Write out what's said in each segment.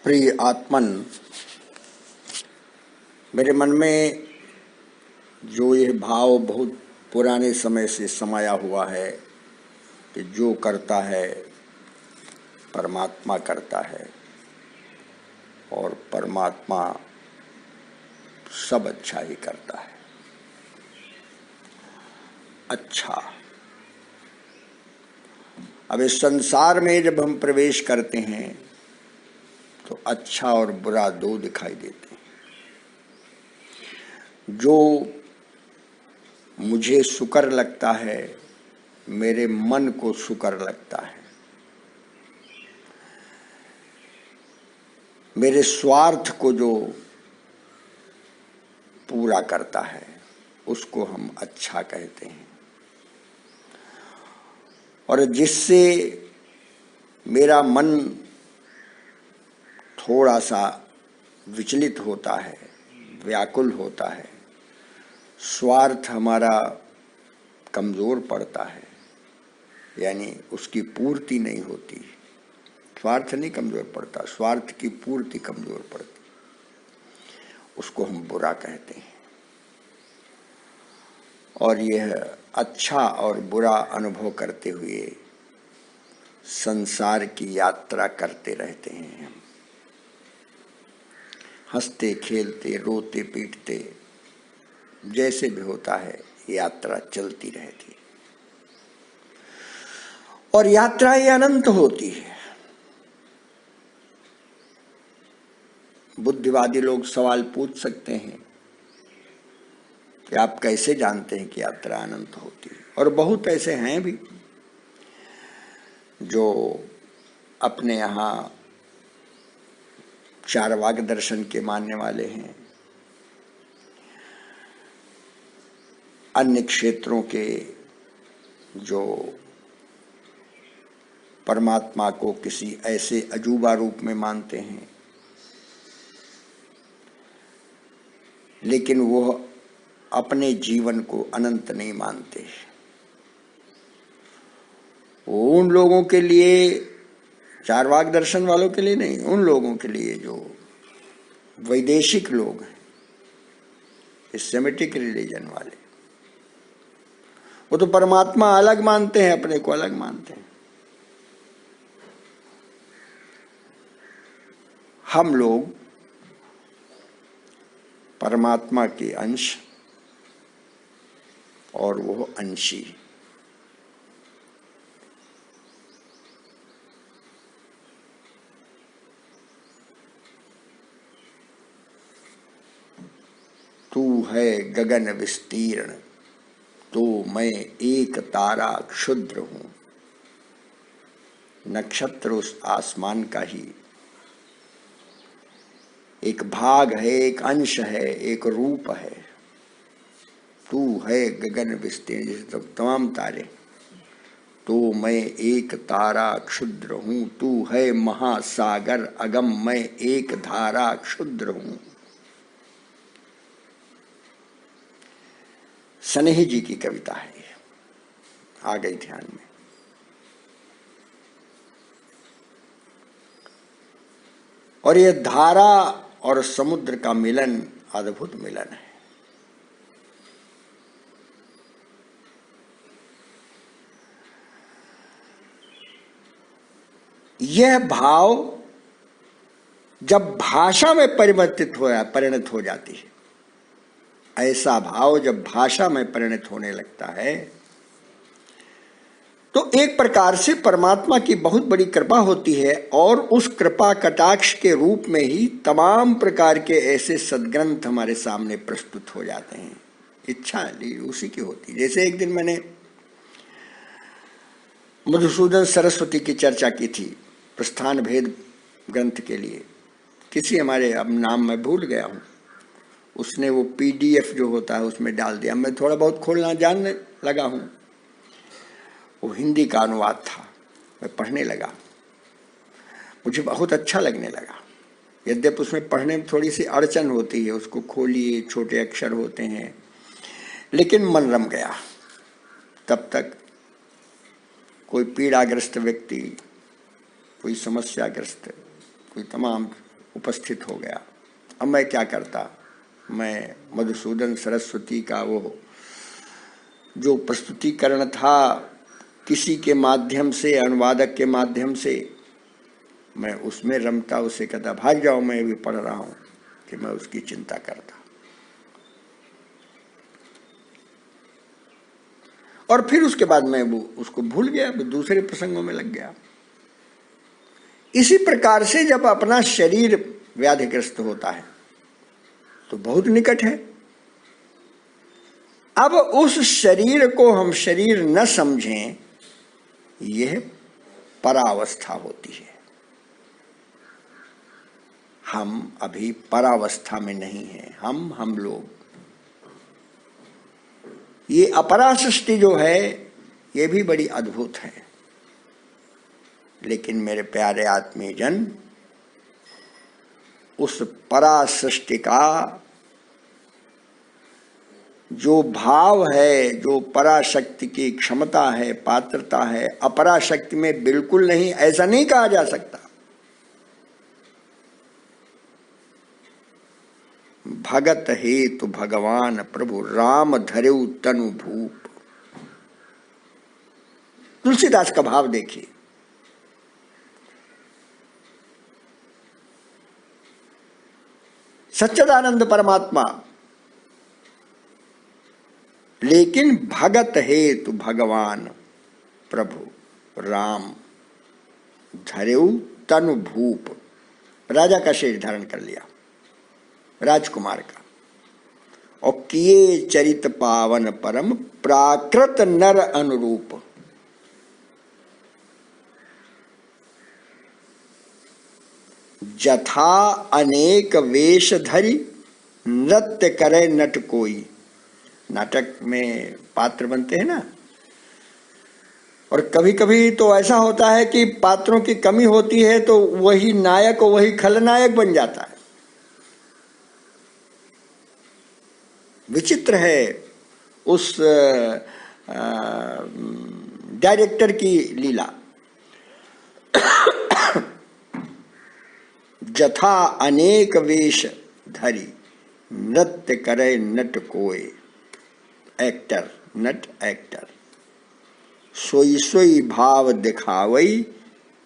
प्रिय आत्मन, मेरे मन में जो यह भाव बहुत पुराने समय से समाया हुआ है कि जो करता है परमात्मा करता है और परमात्मा सब अच्छा ही करता है। अच्छा, अब इस संसार में जब हम प्रवेश करते हैं तो अच्छा और बुरा दो दिखाई देते हैं। जो मुझे शुक्र लगता है, मेरे मन को शुक्र लगता है, मेरे स्वार्थ को जो पूरा करता है उसको हम अच्छा कहते हैं। और जिससे मेरा मन थोड़ा सा विचलित होता है, व्याकुल होता है, स्वार्थ हमारा कमजोर पड़ता है, यानी उसकी पूर्ति नहीं होती। स्वार्थ नहीं कमजोर पड़ता, स्वार्थ की पूर्ति कमजोर पड़ती, उसको हम बुरा कहते हैं। और यह अच्छा और बुरा अनुभव करते हुए संसार की यात्रा करते रहते हैं। हम हंसते खेलते रोते पीटते जैसे भी होता है, यात्रा चलती रहती है और यात्रा ये अनंत होती है। बुद्धिवादी लोग सवाल पूछ सकते हैं कि आप कैसे जानते हैं कि यात्रा अनंत होती है। और बहुत ऐसे हैं भी जो अपने यहाँ चारवाक दर्शन के मानने वाले हैं, अन्य क्षेत्रों के जो परमात्मा को किसी ऐसे अजूबा रूप में मानते हैं, लेकिन वो अपने जीवन को अनंत नहीं मानते। उन लोगों के लिए, चारवाक दर्शन वालों के लिए नहीं, उन लोगों के लिए जो वैदेशिक लोग हैं, इस सेमेटिक रिलीजन वाले, वो तो परमात्मा अलग मानते हैं, अपने को अलग मानते हैं। हम लोग परमात्मा के अंश और वो अंशी। तू है गगन विस्तीर्ण, तो मैं एक तारा क्षुद्र हूं। नक्षत्र उस आसमान का ही एक भाग है, एक अंश है, एक रूप है। तू है गगन विस्तीर्ण, जैसे तमाम तारे, तो मैं एक तारा क्षुद्र हूं। तू है महासागर अगम, मैं एक धारा क्षुद्र हूं। स्नेही जी की कविता है, आ गई ध्यान में। और ये धारा और समुद्र का मिलन अद्भुत मिलन है। यह भाव जब भाषा में परिणत हो जाती है, ऐसा भाव जब भाषा में परिणत होने लगता है, तो एक प्रकार से परमात्मा की बहुत बड़ी कृपा होती है। और उस कृपा कटाक्ष के रूप में ही तमाम प्रकार के ऐसे सद्ग्रंथ हमारे सामने प्रस्तुत हो जाते हैं। इच्छा उसी की होती है। जैसे एक दिन मैंने मधुसूदन सरस्वती की चर्चा की थी प्रस्थान भेद ग्रंथ के लिए। किसी हमारे, अब नाम मैं भूल गया हूं, उसने वो PDF जो होता है उसमें डाल दिया। मैं थोड़ा बहुत खोलना जानने लगा हूं। वो हिंदी का अनुवाद था, मैं पढ़ने लगा, मुझे बहुत अच्छा लगने लगा। यद्यपि उसमें पढ़ने में थोड़ी सी अड़चन होती है, उसको खोलिए, छोटे अक्षर होते हैं, लेकिन मन रम गया। तब तक कोई पीड़ाग्रस्त व्यक्ति, कोई समस्याग्रस्त, कोई तमाम उपस्थित हो गया। अब मैं क्या करता, मैं मधुसूदन सरस्वती का वो जो प्रस्तुतिकरण था किसी के माध्यम से, अनुवादक के माध्यम से, मैं उसमें रमता, उसे कहता भाग जाओ मैं भी पढ़ रहा हूं, कि मैं उसकी चिंता करता। और फिर उसके बाद मैं वो उसको भूल गया, दूसरे प्रसंगों में लग गया। इसी प्रकार से जब अपना शरीर व्याधिग्रस्त होता है तो बहुत निकट है। अब उस शरीर को हम शरीर न समझें, यह परावस्था होती है। हम अभी परावस्था में नहीं हैं, हम लोग। ये अपरा सृष्टि जो है ये भी बड़ी अद्भुत है, लेकिन मेरे प्यारे आत्मीय जन, उस परा सृष्टि का जो भाव है, जो पराशक्ति की क्षमता है, पात्रता है, अपराशक्ति में बिल्कुल नहीं, ऐसा नहीं कहा जा सकता। भगत हेतु भगवान प्रभु राम धरेउ तनु भूप। तुलसीदास का भाव देखिए, सच्चिदानंद परमात्मा, लेकिन भगत हेतु भगवान प्रभु राम धरेउ तनु भूप। राजा का शेष धारण कर लिया, राजकुमार का, और किए चरित पावन परम प्राकृत नर अनुरूप। जथा अनेक वेश धरि नृत्य करे नट कोई। नाटक में पात्र बनते हैं ना, और कभी कभी तो ऐसा होता है कि पात्रों की कमी होती है तो वही नायक और वही खलनायक बन जाता है। विचित्र है उस डायरेक्टर की लीला। जथा अनेक वेश धरी नृत्य करे नट कोय। एक्टर, नट एक्टर। सोई सोई भाव दिखावई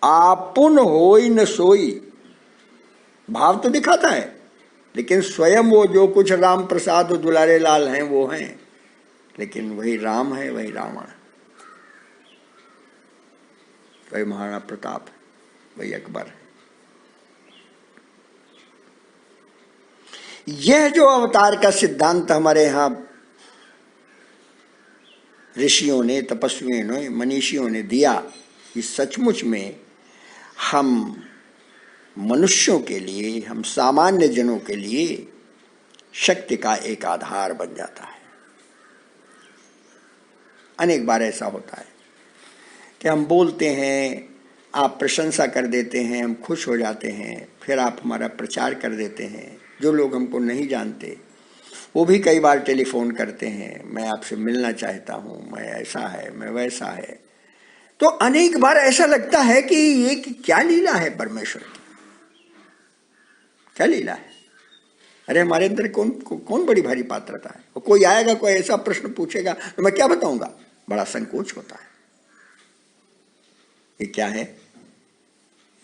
आपुन होई न सोई। भाव तो दिखाता है, लेकिन स्वयं वो जो कुछ राम प्रसाद और दुलारे लाल हैं वो हैं, लेकिन वही राम है, वही रावण, वही महाराणा प्रताप, वही अकबर है। यह जो अवतार का सिद्धांत हमारे यहां ऋषियों ने, तपस्वियों ने, मनीषियों ने दिया, कि सचमुच में हम मनुष्यों के लिए, हम सामान्य जनों के लिए शक्ति का एक आधार बन जाता है। अनेक बार ऐसा होता है कि हम बोलते हैं, आप प्रशंसा कर देते हैं, हम खुश हो जाते हैं, फिर आप हमारा प्रचार कर देते हैं। जो लोग हमको नहीं जानते वो भी कई बार टेलीफोन करते हैं, मैं आपसे मिलना चाहता हूं, मैं ऐसा है, मैं वैसा है। तो अनेक बार ऐसा लगता है कि ये क्या लीला है परमेश्वर की, क्या लीला है। अरे हमारे अंदर कौन बड़ी भारी पात्रता है। और कोई आएगा, कोई ऐसा प्रश्न पूछेगा तो मैं क्या बताऊंगा, बड़ा संकोच होता है। ये क्या है?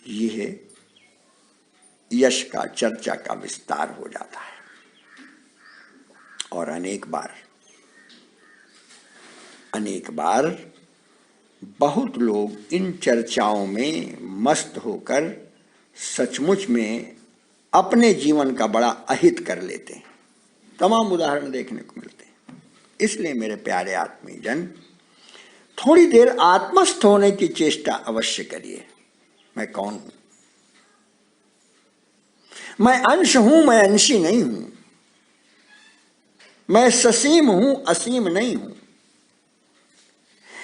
ये है यश का, चर्चा का विस्तार हो जाता है। और अनेक बार बहुत लोग इन चर्चाओं में मस्त होकर सचमुच में अपने जीवन का बड़ा अहित कर लेते हैं। तमाम उदाहरण देखने को मिलते हैं। इसलिए मेरे प्यारे आत्मीय जन, थोड़ी देर आत्मस्थ होने की चेष्टा अवश्य करिए। मैं कौन हूं? मैं अंश हूं, मैं अंशी नहीं हूं। मैं ससीम हूं, असीम नहीं हूं।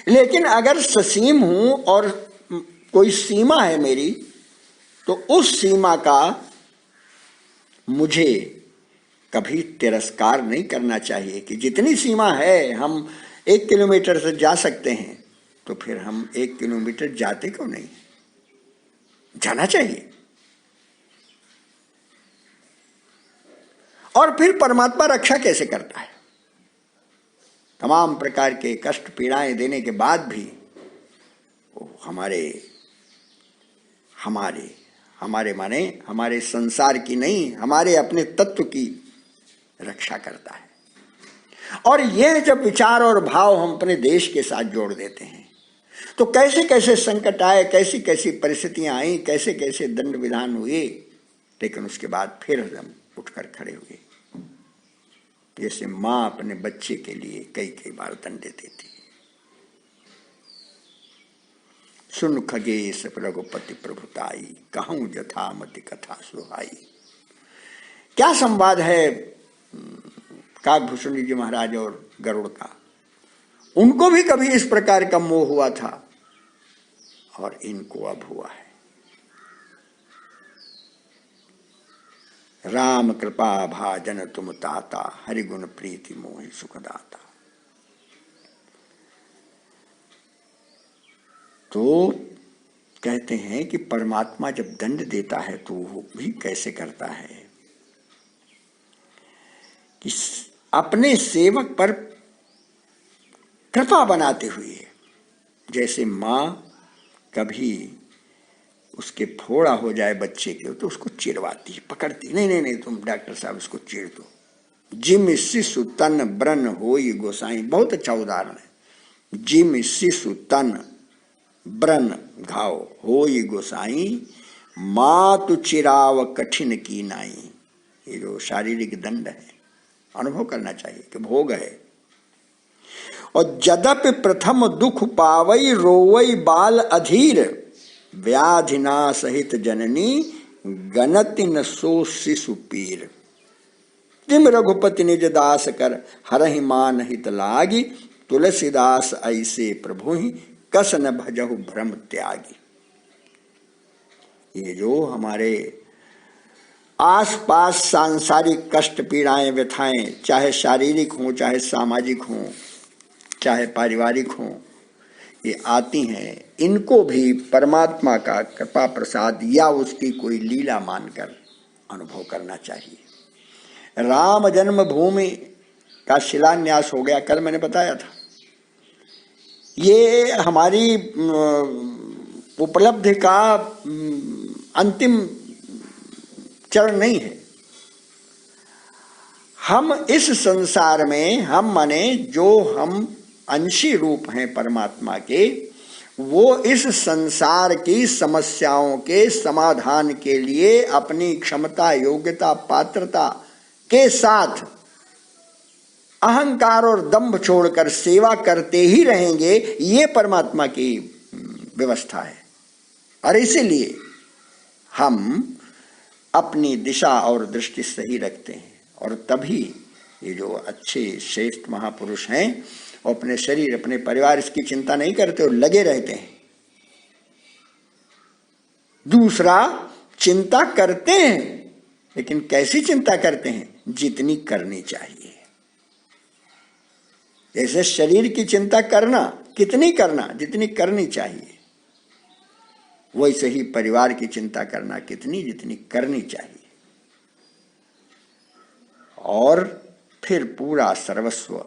लेकिन अगर ससीम हूं और कोई सीमा है मेरी, तो उस सीमा का मुझे कभी तिरस्कार नहीं करना चाहिए। कि जितनी सीमा है, हम 1 किलोमीटर से जा सकते हैं, तो फिर हम 1 किलोमीटर जाते क्यों नहीं? जाना चाहिए। और फिर परमात्मा रक्षा कैसे करता है? तमाम प्रकार के कष्ट पीड़ाएं देने के बाद भी वो हमारे माने हमारे संसार की नहीं, हमारे अपने तत्व की रक्षा करता है। और यह जब विचार और भाव हम अपने देश के साथ जोड़ देते हैं तो कैसे कैसे संकट आए, कैसी कैसी परिस्थितियां आई, कैसे कैसे दंड विधान हुए, लेकिन उसके बाद फिर हम उठकर खड़े हुए। जैसे मां अपने बच्चे के लिए कई कई बार दंड देती है। सुन खगेश रघुपति प्रभुताई, कहूं जथामति कथा सुहाई। क्या संवाद है काकभूषण जी महाराज और गरुड़ का। उनको भी कभी इस प्रकार का मोह हुआ था और इनको अब हुआ है। राम कृपा भाजन तुम ताता, हरिगुण प्रीति मोहि सुखदाता। तो कहते हैं कि परमात्मा जब दंड देता है तो वो भी कैसे करता है कि अपने सेवक पर कृपा बनाते हुए, जैसे मां कभी उसके फोड़ा हो जाए बच्चे के तो उसको चिढ़वाती, पकड़ती, नहीं नहीं नहीं तुम डॉक्टर साहब इसको चिढ़ दो। जिम शिशु तन ब्रन होई गोसाई, बहुत अच्छा उदाहरण है। जिम शिशु तन ब्रन घाव होई गोसाई, मातु चिराव कठिन की नाई। ये जो शारीरिक दंड है अनुभव करना चाहिए कि भोग है। और जदप प्रथम दुख पावई रोवई बाल अधीर, व्याधिना सहित जननी गणति न सो शिशु पीर। तिम रघुपति निज दास कर हरहि मान हित लागी, तुलसीदास ऐसे प्रभु ही कस न भजहु भ्रम त्यागी। ये जो हमारे आसपास सांसारिक कष्ट पीड़ाएं व्यथाएं, चाहे शारीरिक हों, चाहे सामाजिक हों, चाहे पारिवारिक हों, ये आती हैं, इनको भी परमात्मा का कृपा प्रसाद या उसकी कोई लीला मानकर अनुभव करना चाहिए। राम जन्मभूमि का शिलान्यास हो गया, कल मैंने बताया था। ये हमारी उपलब्धि का अंतिम चरण नहीं है। हम इस संसार में, हम माने जो हम अंशी रूप हैं परमात्मा के, वो इस संसार की समस्याओं के समाधान के लिए अपनी क्षमता, योग्यता, पात्रता के साथ अहंकार और दंभ छोड़कर सेवा करते ही रहेंगे। ये परमात्मा की व्यवस्था है। और इसीलिए हम अपनी दिशा और दृष्टि सही रखते हैं, और तभी ये जो अच्छे श्रेष्ठ महापुरुष हैं वो अपने शरीर, अपने परिवार, इसकी चिंता नहीं करते और लगे रहते हैं। दूसरा, चिंता करते हैं, लेकिन कैसी चिंता करते हैं? जितनी करनी चाहिए। जैसे शरीर की चिंता करना, कितनी करना? जितनी करनी चाहिए। वैसे ही परिवार की चिंता करना, कितनी? जितनी करनी चाहिए। और फिर पूरा सर्वस्व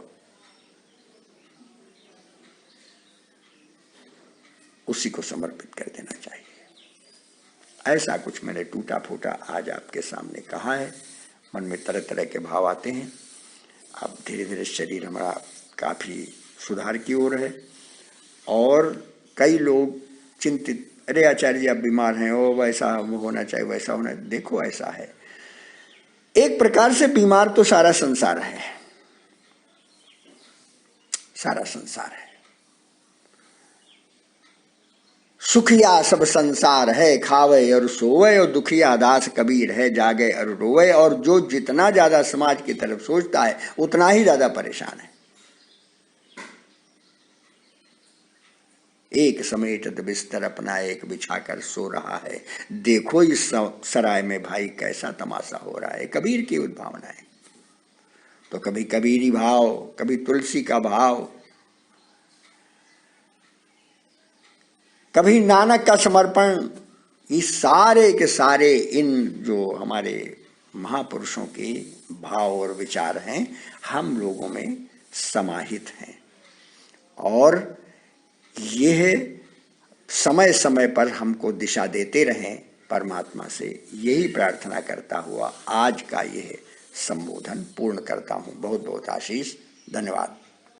उसी को समर्पित कर देना चाहिए। ऐसा कुछ मैंने टूटा फूटा आज आपके सामने कहा है। मन में तरह तरह के भाव आते हैं। अब धीरे धीरे शरीर हमारा काफी सुधार की ओर है, और कई लोग चिंतित, अरे आचार्य जी आप बीमार हैं, ओ वैसा होना चाहिए, वैसा होना। देखो ऐसा है, एक प्रकार से बीमार तो सारा संसार है, सारा संसार है। सुखिया सब संसार है, खावे और सोवे, और दुखिया दास कबीर है, जागे और रोवे। और जो जितना ज्यादा समाज की तरफ सोचता है उतना ही ज्यादा परेशान है। एक समेटत बिस्तर अपना एक बिछाकर सो रहा है, देखो इस सराय में भाई कैसा तमाशा हो रहा है। कबीर की उद्भावना है। तो कभी कबीरी भाव, कभी तुलसी का भाव, कभी नानक का समर्पण, ये सारे के सारे इन जो हमारे महापुरुषों के भाव और विचार हैं, हम लोगों में समाहित हैं। और यह समय समय पर हमको दिशा देते रहें। परमात्मा से यही प्रार्थना करता हुआ आज का यह संबोधन पूर्ण करता हूँ। बहुत बहुत आशीष। धन्यवाद।